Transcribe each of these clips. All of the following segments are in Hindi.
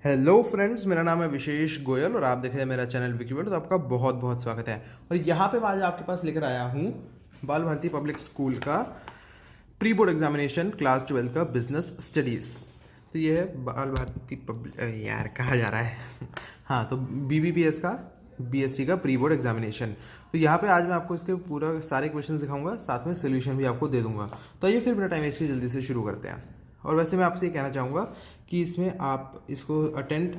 हेलो फ्रेंड्स, मेरा नाम है विशेष गोयल और आप देख रहे हैं मेरा चैनल विकीवर्ड। तो आपका बहुत बहुत स्वागत है। और यहाँ पे मैं आज आपके पास लेकर आया हूँ बाल भारती पब्लिक स्कूल का प्री बोर्ड एग्जामिनेशन क्लास 12 का बिजनेस स्टडीज़। तो ये है बाल भारती पब्लिक, यार कहा जा रहा है हाँ, तो BBPS का BST का प्री बोर्ड एग्जामिनेशन। तो यहाँ पे आज मैं आपको इसके पूरा सारे क्वेश्चन दिखाऊंगा, साथ में सोल्यूशन भी आपको दे दूंगा। तो ये फिर बिना टाइम वेस्ट जल्दी से शुरू करते हैं। और वैसे मैं आपसे ये कहना चाहूँगा कि इसमें आप इसको अटेंड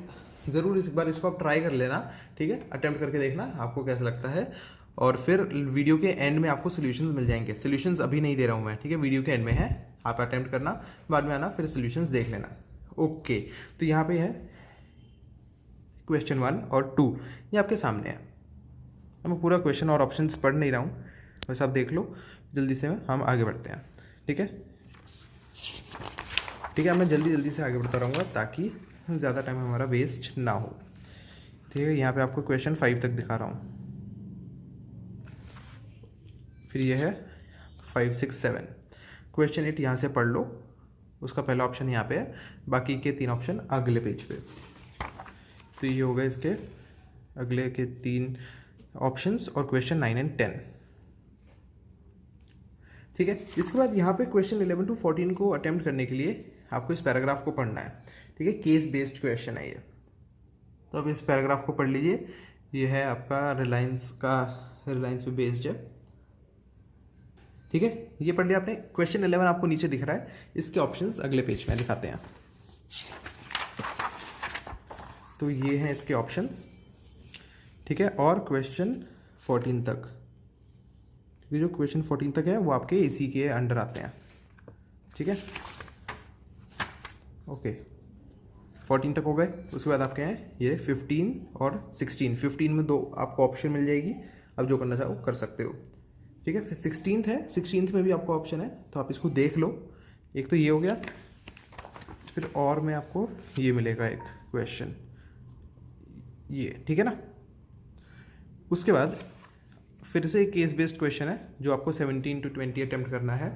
ज़रूर, इस बार इसको आप ट्राई कर लेना, ठीक है। अटेम्प्ट करके देखना आपको कैसा लगता है, और फिर वीडियो के एंड में आपको सोल्यूशंस मिल जाएंगे। सोल्यूशंस अभी नहीं दे रहा हूँ मैं, ठीक है, वीडियो के एंड में है, आप अटेम्प्ट करना, बाद में आना, फिर सोल्यूशंस देख लेना। ओके, तो यहाँ पे है क्वेश्चन 1 और 2, ये आपके सामने है। मैं पूरा क्वेश्चन और ऑप्शंस पढ़ नहीं रहा हूँ, बस आप देख लो जल्दी से, हम आगे बढ़ते हैं, ठीक है। ठीक है, मैं जल्दी से आगे बढ़ता रहूँगा ताकि ज़्यादा टाइम हमारा वेस्ट ना हो, ठीक है। यहाँ पे आपको क्वेश्चन 5 तक दिखा रहा हूँ, फिर ये है 5, 6, 7। क्वेश्चन 8 यहाँ से पढ़ लो, उसका पहला ऑप्शन यहाँ पे है, बाकी के 3 ऑप्शन अगले पेज पे। तो ये होगा इसके अगले के 3 ऑप्शंस और क्वेश्चन 9 और 10, ठीक है। इसके बाद यहाँ पे क्वेश्चन 11 to 14 को अटेम्प्ट करने के लिए आपको इस पैराग्राफ को पढ़ना है, ठीक है। केस बेस्ड क्वेश्चन है ये, तो अब इस पैराग्राफ को पढ़ लीजिए। ये है आपका रिलायंस पे बेस्ड है, ठीक है। ये पढ़ लिया आपने। क्वेश्चन 11 आपको नीचे दिख रहा है, इसके ऑप्शंस अगले पेज में दिखाते हैं। तो ये हैं इसके ऑप्शंस, ठीक है। और क्वेश्चन 14 तक, ये जो क्वेश्चन 14 तक है वो आपके इसी के अंडर आते हैं, ठीक है। ओके, 14 तक हो गए। उसके बाद आपके हैं ये 15 और 16। 15 में 2 आपको ऑप्शन मिल जाएगी, अब जो करना चाहो कर सकते हो, ठीक है। फिर 16th है, 16th में भी आपको ऑप्शन है, तो आप इसको देख लो। एक तो ये हो गया, फिर और में आपको ये मिलेगा एक क्वेश्चन, ये, ठीक है ना। उसके बाद फिर से एक केस बेस्ड क्वेश्चन है जो आपको 17 to 20 अटेम्प्ट करना है।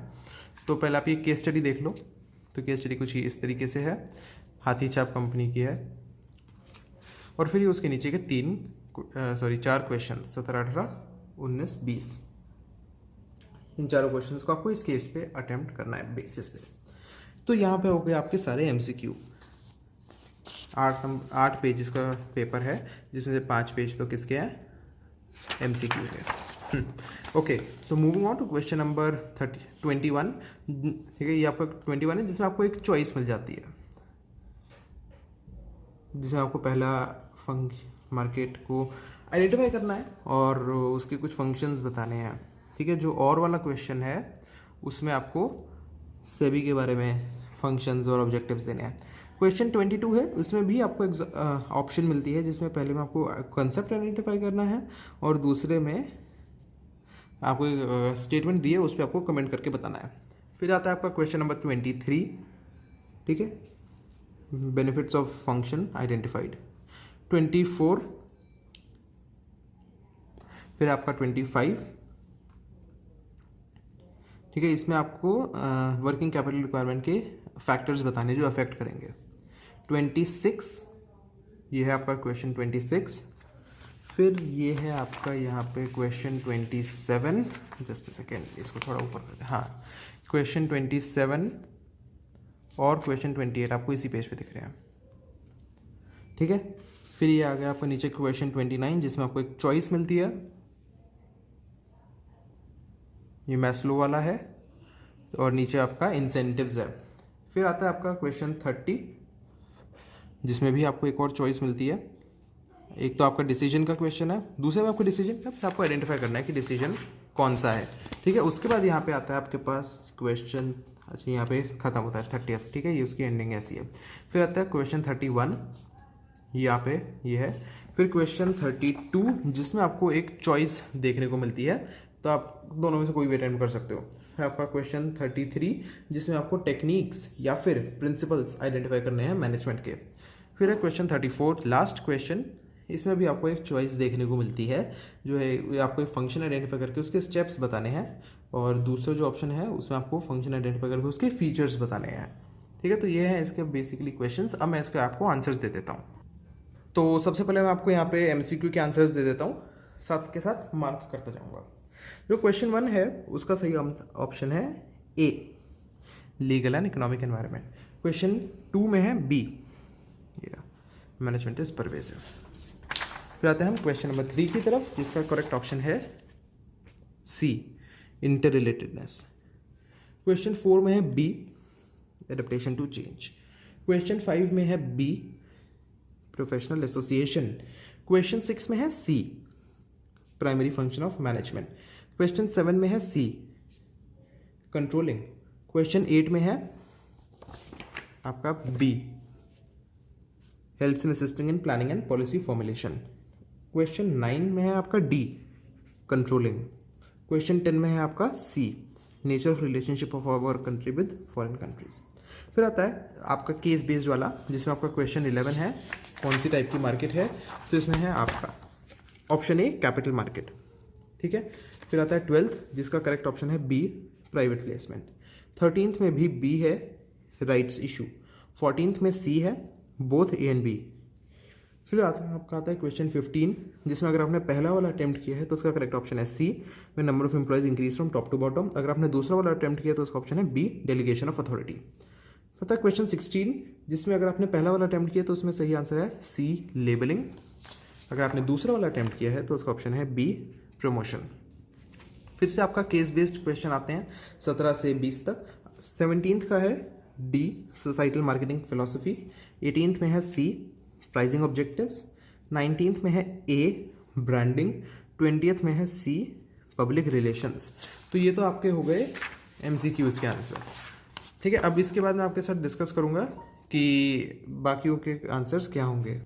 तो पहले आप ये केस स्टडी देख लो। तो केस स्टडी कुछ इस तरीके से है, हाथी छाप कंपनी की है, और फिर ये उसके नीचे के 4 क्वेश्चन 17, 18, 19, 20। इन चारों क्वेश्चंस को आपको इस केस पे अटेम्प्ट करना है बेसिस पे। तो यहाँ पे हो गए आपके सारे MCQ। 8 पेजेस का पेपर है, जिसमें से 5 पेज तो किसके हैं, MCQ है। Okay, so moving on to question number 21, ठीक है। ये आपका 21 है, जिसमें आपको एक चॉइस मिल जाती है, जिसमें आपको पहला मार्केट को आइडेंटिफाई करना है और उसके कुछ फंक्शंस बताने हैं, ठीक है। जो और वाला क्वेश्चन है उसमें आपको सेबी के बारे में फंक्शंस और ऑब्जेक्टिव्स देने हैं। क्वेश्चन 22 है, उसमें भी आपको ऑप्शन मिलती है, जिसमें पहले में आपको कंसेप्ट आइडेंटिफाई करना है और दूसरे में आपको एक स्टेटमेंट दिए, उस पर आपको कमेंट करके बताना है। फिर आता है आपका क्वेश्चन नंबर 23, ठीक है, बेनिफिट्स ऑफ फंक्शन आइडेंटिफाइड। 24, फिर आपका 25, ठीक है। इसमें आपको वर्किंग कैपिटल रिक्वायरमेंट के फैक्टर्स बताने जो अफेक्ट करेंगे। 26, ये है आपका क्वेश्चन 26। फिर ये है आपका यहाँ पे क्वेश्चन 27, जस्ट अ सेकेंड, इसको थोड़ा ऊपर करते हैं, हाँ। क्वेश्चन 27 और क्वेश्चन 28 आपको इसी पेज पे दिख रहे हैं, ठीक है। फिर ये आ गया आपको नीचे क्वेश्चन 29, जिसमें आपको एक चॉइस मिलती है, ये मैस्लो वाला है, और नीचे आपका इंसेंटिव्स है। फिर आता है आपका क्वेश्चन 30, जिसमें भी आपको एक और चॉइस मिलती है। एक तो आपका डिसीजन का क्वेश्चन है, दूसरे में आपको डिसीजन का आपको आइडेंटिफाई करना है कि डिसीजन कौन सा है, ठीक है। उसके बाद यहाँ पे आता है आपके पास क्वेश्चन, अच्छा यहाँ पे खत्म होता है 30th, ठीक है, ये उसकी एंडिंग ऐसी है। फिर आता है क्वेश्चन 31, यहाँ पे ये है। फिर क्वेश्चन 32, जिसमें आपको एक चॉइस देखने को मिलती है, तो आप दोनों में से कोई भी अटेम्प्ट कर सकते हो। फिर आपका क्वेश्चन 33, जिसमें आपको टेक्निक्स या फिर प्रिंसिपल्स आइडेंटिफाई करने हैं मैनेजमेंट के। फिर है क्वेश्चन 34, लास्ट क्वेश्चन, इसमें भी आपको एक चॉइस देखने को मिलती है, जो है आपको एक फंक्शन आइडेंटिफाई करके उसके स्टेप्स बताने हैं, और दूसरा जो ऑप्शन है उसमें आपको फंक्शन आइडेंटिफाई करके उसके फीचर्स बताने हैं, ठीक है, तो ये है इसके बेसिकली क्वेश्चंस। अब मैं इसके आपको आंसर्स दे देता हूँ। तो सबसे पहले मैं आपको यहाँ पे एमसीक्यू के आंसर्स दे देता हूँ, साथ के साथ मार्क करता जाऊँगा। जो क्वेश्चन 1 है उसका सही ऑप्शन है A, legal and economic environment. Question 2 में है बी, मैनेजमेंट इज परवेसिव। फिर आते हैं हम क्वेश्चन नंबर 3 की तरफ, जिसका करेक्ट ऑप्शन है सी, इंटर रिलेटेडनेस। क्वेश्चन 4 में है B, adaptation to change. Question 5 में है बी, प्रोफेशनल एसोसिएशन। क्वेश्चन 6 में है C, primary function of management. Question 7 में है सी, कंट्रोलिंग। क्वेश्चन 8 में है आपका B, helps in assisting in planning and policy formulation. Question 9 में है आपका डी, कंट्रोलिंग। क्वेश्चन 10 में है आपका C, nature of relationship of our country with foreign countries. फिर आता है आपका केस बेस्ड वाला, जिसमें आपका क्वेश्चन 11 है कौन सी टाइप की मार्केट है, तो इसमें है आपका ऑप्शन ए, कैपिटल मार्केट। ठीक है, फिर आता है 12th, जिसका करेक्ट ऑप्शन है बी, प्राइवेट प्लेसमेंट। 13th में भी बी है, राइट्स इशू। 14th में सी है, बोथ ए एंड बी। फिर आपका आता है क्वेश्चन 15, जिसमें अगर आपने पहला वाला अटेम्प्ट किया है तो उसका करेक्ट ऑप्शन है सी, में number of employees increase from top to bottom. अगर आपने दूसरा वाला अटेम्प्ट किया तो उसका ऑप्शन है बी, डेलीगेशन ऑफ अथॉरिटी। पता है क्वेश्चन 16, जिसमें अगर आपने पहला वाला अटेम्प्ट किया तो उसमें सही आंसर है सी, लेबलिंग। अगर आपने दूसरा वाला अटेम्प्ट किया है तो उसका ऑप्शन है बी, प्रमोशन। फिर से आपका केस बेस्ड क्वेश्चन आते हैं 17 से 20 तक। 17th का है D, societal marketing philosophy. 18th में है सी, प्राइसिंग ऑब्जेक्टिव्स। 19th में है ए, ब्रांडिंग। 20th में है सी, पब्लिक रिलेशंस। तो ये तो आपके हो गए एमसीक्यूज के आंसर। ठीक है, अब इसके बाद मैं आपके साथ डिस्कस करूंगा कि बाकियों के आंसर्स क्या होंगे।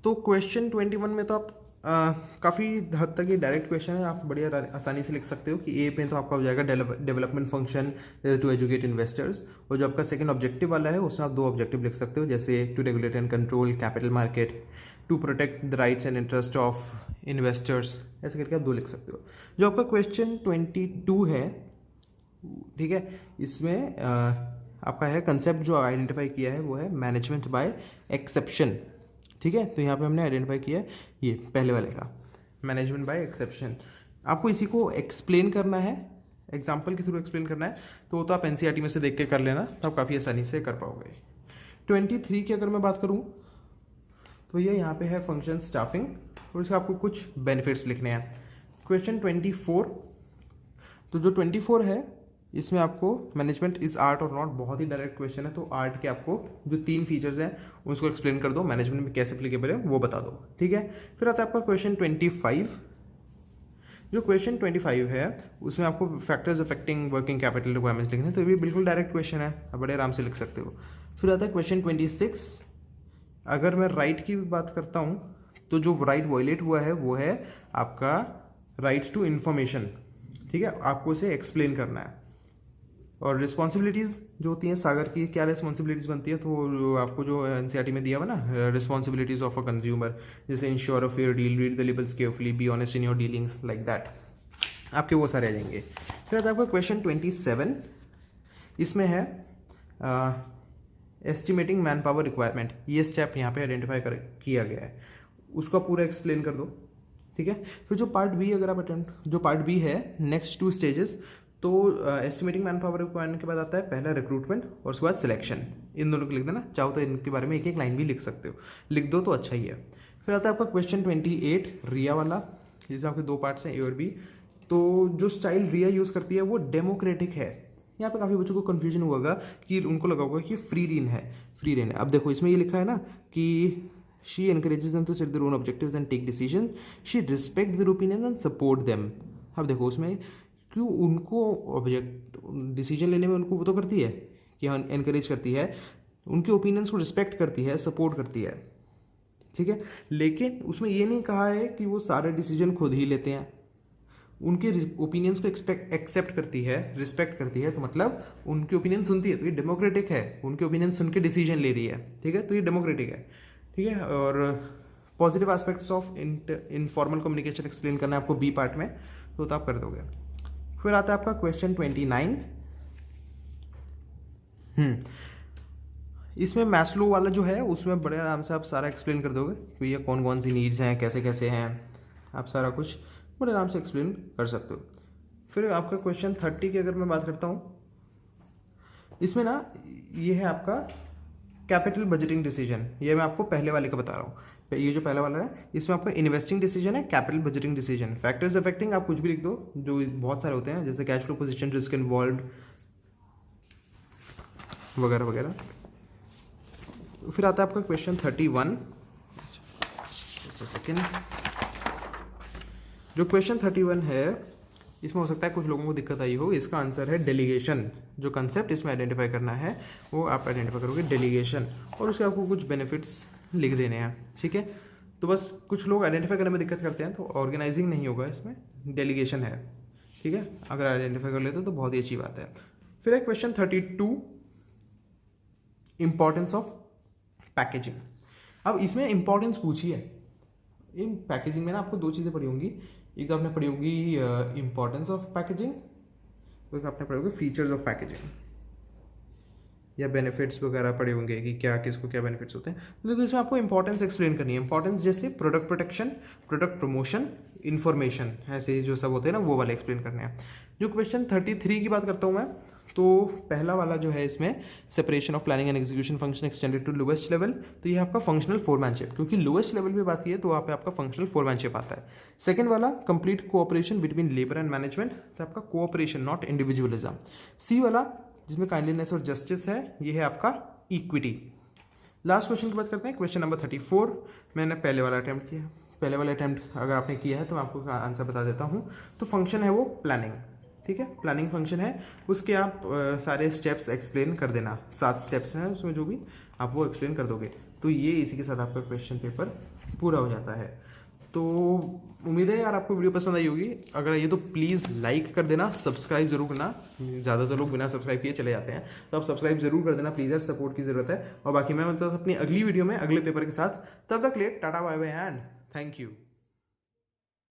तो क्वेश्चन 21 में तो आप काफ़ी हद तक ये डायरेक्ट क्वेश्चन है, आप बढ़िया आसानी से लिख सकते हो कि ए पे तो आपका हो जाएगा development function to educate investors, और जो आपका सेकंड ऑब्जेक्टिव वाला है उसमें आप 2 ऑब्जेक्टिव लिख सकते हो, जैसे to regulate and control capital market, to protect the rights and interest of investors, ऐसे करके आप 2 लिख सकते हो। जो आपका क्वेश्चन 22 है, ठीक है, इसमें आपका है कंसेप्ट जो आइडेंटिफाई किया है वो है मैनेजमेंट बाय एक्सेप्शन। ठीक है, तो यहाँ पे हमने आइडेंटिफाई किया है ये पहले वाले का, मैनेजमेंट बाय एक्सेप्शन। आपको इसी को एक्सप्लेन करना है, एग्जाम्पल के थ्रू एक्सप्लेन करना है, तो वो तो आप एनसीईआरटी में से देख के कर लेना, तो आप काफ़ी आसानी से कर पाओगे। 23 की अगर मैं बात करूँ तो ये यहाँ पे है फंक्शन स्टाफिंग, और इसका आपको कुछ बेनिफिट्स लिखने हैं। क्वेश्चन 24, तो जो 24 है इसमें आपको मैनेजमेंट इज आर्ट और नॉट, बहुत ही डायरेक्ट क्वेश्चन है, तो आर्ट के आपको जो 3 फीचर्स हैं उसको एक्सप्लेन कर दो, मैनेजमेंट में कैसे एप्लीकेबल है वो बता दो। ठीक है, फिर आता है आपका क्वेश्चन 25। जो क्वेश्चन 25 है उसमें आपको factors affecting working capital requirements लिखने हैं, तो ये भी बिल्कुल डायरेक्ट क्वेश्चन है, आप बड़े आराम से लिख सकते हो। फिर आता है क्वेश्चन 26। अगर मैं राइट की बात करता हूँ तो जो राइट वायलेट हुआ है वो है आपका राइट टू इन्फॉर्मेशन। ठीक है, आपको इसे एक्सप्लेन करना है। और रिस्पॉन्सिबिलिटीज़ जो होती हैं सागर की, क्या रिस्पॉन्सिबिलिटीज़ बनती है, तो आपको जो एनसीईआरटी में दिया हुआ ना, रिस्पॉन्सिबिलिटीज़ ऑफ अ कंज्यूमर, जैसे ensure a fair deal, read the labels carefully, be honest in your dealings, like that, आपके वो सारे आ जाएंगे। फिर आता है आपका क्वेश्चन 27, इसमें है एस्टिमेटिंग मैन पावर रिक्वायरमेंट। ये स्टेप यहाँ पे आइडेंटिफाई किया गया है, उसका पूरा एक्सप्लेन कर दो। ठीक है, फिर जो पार्ट बी अगर आप अटेम्प्ट, जो पार्ट बी है नेक्स्ट 2 स्टेजेस, तो एस्टिमेटिंग मैन पावर रिक्वायरमेंट के बाद आता है पहला रिक्रूटमेंट और उसके बाद सिलेक्शन। इन दोनों को लिख देना, चाहो तो इनके बारे में एक एक लाइन भी लिख सकते हो, लिख दो तो अच्छा ही है। फिर आता है आपका क्वेश्चन 28 रिया वाला, जिसमें आपके 2 पार्ट्स हैं, ए और बी। तो जो स्टाइल रिया यूज़ करती है वो डेमोक्रेटिक है। यहाँ पे काफ़ी बच्चों को कन्फ्यूजन हुआ होगा कि उनको लगा होगा कि फ्री रेन है, फ्री रेन है। अब देखो इसमें ये लिखा है ना कि she encourages them to set their own objectives and take decisions, she respects their opinions and support them। अब देखो उसमें क्यों उनको डिसीजन लेने में उनको वो तो करती है कि हाँ एनकरेज करती है, उनके ओपिनियंस को रिस्पेक्ट करती है, सपोर्ट करती है। ठीक है, लेकिन उसमें ये नहीं कहा है कि वो सारे डिसीजन खुद ही लेते हैं, उनके ओपिनियंस को एक्सेप्ट करती है, रिस्पेक्ट करती है, तो मतलब उनके ओपिनियन सुनती है, तो ये डेमोक्रेटिक है, उनके ओपिनियन सुन के डिसीजन ले रही है। ठीक है, तो ये डेमोक्रेटिक है। ठीक है, और positive aspects of informal communication explain करना है आपको बी पार्ट में, तो आप कर दोगे। फिर आता है आपका क्वेश्चन 29। इसमें मैस्लो वाला जो है उसमें बड़े आराम से आप सारा एक्सप्लेन कर दोगे कि ये कौन कौन सी नीड्स हैं, कैसे कैसे हैं, आप सारा कुछ बड़े आराम से एक्सप्लेन कर सकते हो। फिर आपका क्वेश्चन 30 की अगर मैं बात करता हूँ, इसमें ना ये है आपका कैपिटल बजटिंग डिसीजन। ये मैं आपको पहले वाले का बता रहा हूँ। ये जो पहला वाला है इसमें आपका इन्वेस्टिंग डिसीजन है, capital budgeting decision, factors affecting आप कुछ भी लिख दो, जो बहुत सारे होते हैं जैसे cash flow position, risk involve वगैरह वगैरह। फिर आता है आपका क्वेश्चन 31। Just a second. जो क्वेश्चन 31 है इसमें हो सकता है कुछ लोगों को दिक्कत आई हो। इसका आंसर है डेलीगेशन। जो कंसेप्ट इसमें आइडेंटिफाई करना है वो आप आइडेंटिफाई करोगे डेलीगेशन, और उसके आपको कुछ बेनिफिट्स लिख देने हैं, ठीक है। तो बस कुछ लोग आइडेंटिफाई करने में दिक्कत करते हैं, तो ऑर्गेनाइजिंग नहीं होगा इसमें, डेलीगेशन है, ठीक है। अगर आइडेंटिफाई कर लेते तो बहुत ही अच्छी बात है। फिर है क्वेश्चन 32, इंपॉर्टेंस ऑफ पैकेजिंग। अब इसमें इंपॉर्टेंस पूछी है। इन पैकेजिंग में ना आपको दो चीज़ें पढ़ी होंगी। एक तो आपने पढ़ी होगी इंपॉर्टेंस ऑफ पैकेजिंग, एक आपने पढ़ी होगी फीचर्स ऑफ पैकेजिंग, या बेनिफिट्स वगैरह पढ़े होंगे कि क्या किसको क्या बेनिफिट्स होते हैं। तो देखो इसमें आपको इंपॉर्टेंस एक्सप्लेन करनी है। इंपॉर्टेंस जैसे product protection, product promotion, information, ऐसे जो सब होते हैं ना वो वाले एक्सप्लेन करने हैं। जो क्वेश्चन 33 की बात करता हूँ मैं, तो पहला वाला जो है इसमें separation of planning and execution function extended to lowest level. तो ये आपका फंक्शनल फोरमैनशिप, क्योंकि लोएस्ट लेवल पे बात की है तो वहाँ पे आपका फंक्शनल फोरमैनशिप आता है। सेकंड वाला complete cooperation between labour and management, तो आपका कोऑपरेशन नॉट इंडिविजुअलिज्म। सी वाला जिसमें काइंडलीनेस और जस्टिस है, ये है आपका इक्विटी। लास्ट क्वेश्चन की बात करते हैं, क्वेश्चन नंबर 34। मैंने पहले वाला अटैम्प्ट किया, पहले वाला अटैम्प्ट अगर आपने किया है तो मैं आपको आंसर बता देता हूँ। तो फंक्शन है वो प्लानिंग, ठीक है, प्लानिंग फंक्शन है। उसके आप सारे स्टेप्स एक्सप्लेन कर देना, 7 स्टेप्स हैं उसमें, जो भी आप वो एक्सप्लेन कर दोगे। तो ये इसी के साथ आपका क्वेश्चन पेपर पूरा हो जाता है। तो उम्मीद है यार आपको वीडियो पसंद आई होगी। अगर ये तो प्लीज़ लाइक कर देना, सब्सक्राइब जरूर करना। ज़्यादातर लोग बिना सब्सक्राइब किए चले जाते हैं, तो आप सब्सक्राइब जरूर कर देना प्लीज़ यार, सपोर्ट की ज़रूरत है। और बाकी मैं मतलब अपनी अगली वीडियो में अगले पेपर के साथ, तब तक ले tata bye bye and thank you.